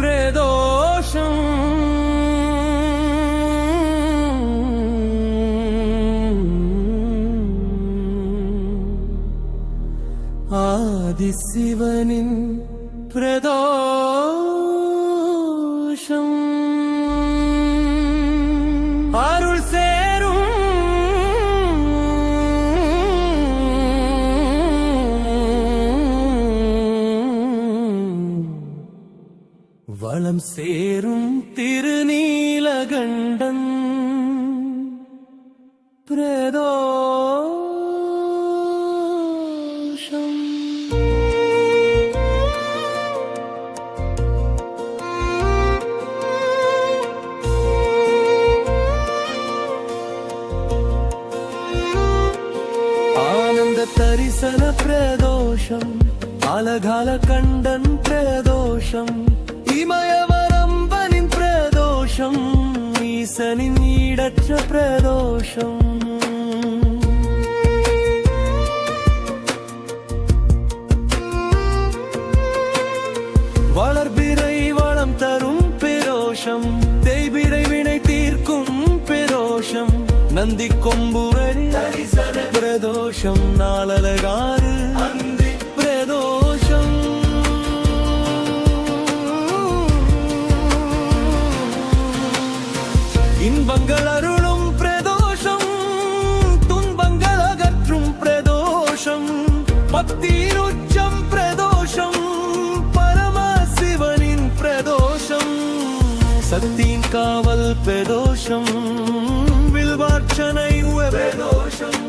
பிரதோஷம் ஆதிசிவனின் பிரதோஷம் அருள் சேரும் வளம் சேரும் திருநீலகண்டன் பிரதோஷம் தரிசன பிரதோஷம் அலகால கண்டன் பிரதோஷம் இமயவரம்பனின் பிரதோஷம் ஈசனின் ஈடற்ற பிரதோஷம் வளர்பிறை வளம் தரும் பிரதோஷம் தேய்பிறை வினை தீர்க்கும் பிரதோஷம் நந்தி கொம்புவரி பிரதோஷம் நாளலகாறு பிரதோஷம் இன்பங்கள் அருளும் பிரதோஷம் துன்பங்கள் அகற்றும் பிரதோஷம் பக்தியின் உச்சம் பிரதோஷம் பரமசிவனின் பிரதோஷம் சக்தியின் காவல் பிரதோஷம் வில்வார்ச்சனை பிரதோஷம்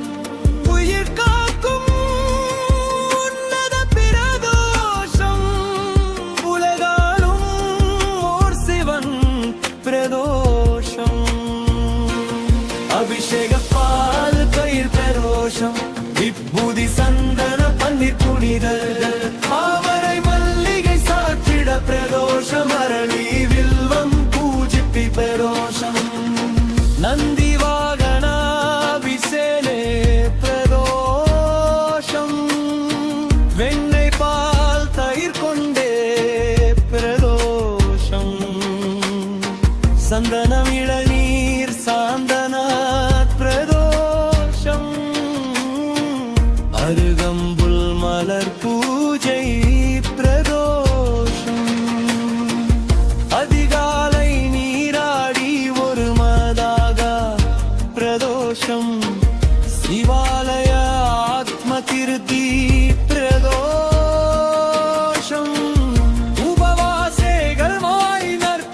உயிர் காக்கும் உன்னத பிரதோஷம் உலகாலும் ஓர் சிவன் பிரதோஷம் அபிஷேக பால் கயிர் பிரதோஷம் விபூதி சந்தன பன்னீர் புனிதர்கள் ஆவரை மல்லிகை சாற்றிட பிரதோஷம் அரளி வில்வம் பூஜிப்பி பிரதோஷம் நந்தி வாகனாபிஷேலே பிரதோஷம் வெண்ணெய் பால் தயிர் கொண்டே பிரதோஷம் சந்தனம் இளநீர் சாந்தனாத் பிரதோஷம் அருகம்புல் மலர் பூஜை பிரதோஷம் அதிகாலை நீராடி ஒரு மதாக பிரதோஷம் சிவாலய ஆத்ம திருத்தி பிரதோஷம் உபவாசேகள் வாய்னர்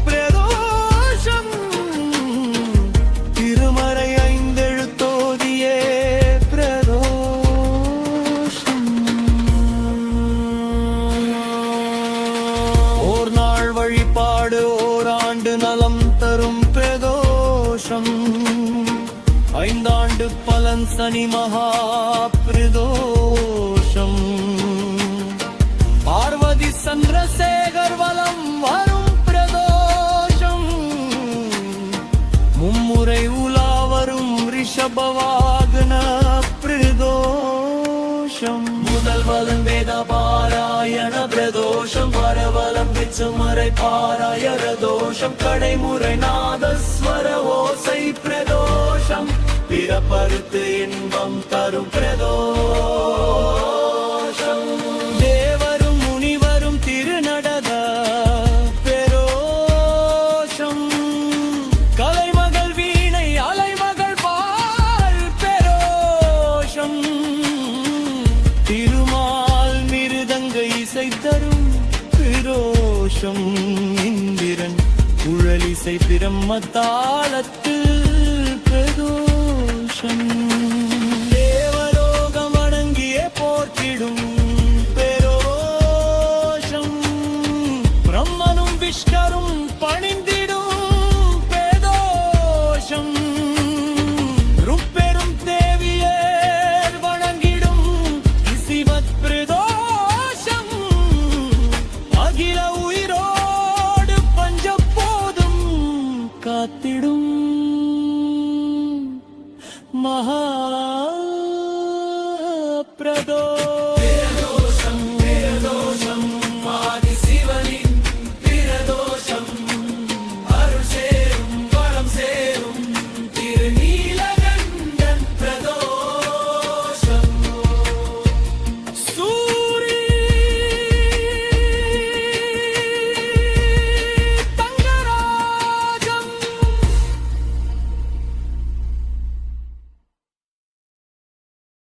பிரதோஷம் திருமறை ஐந்தெழுத்தோதியே பிரதோஷம் ஓர் நாள் வழிபாடு ஓராண்டு நலம் தரும் பிரதோஷம் ஐந்தாண்டு பலன் சனி மகா பிரதோஷம் பார்வதி சந்திரசேகர் வலம் வரும் பிரதோஷம் மும்முறை உலா வரும் ரிஷபவாகன பிரதோஷம் முதல் வலம் வேத பாராயண பிரதோஷம் வரவலம் விச்சுமறை பாராயண தோஷம் கடைமுறை நாதஸ்வர ஓசை பிரதோஷம் பிறப்பறுத்து இன்பம் தரும் பிரதோஷம் தேவரும் முனிவரும் திருநடத பிரதோஷம் கலைமகள் வீணை அலைமகள் பால் பிரதோஷம் திருமால் மிருதங்க இசை தரும் பிரதோஷம் இந்திரன் குழலிசை பிரம்ம தாளத்தில் பிரதோஷம்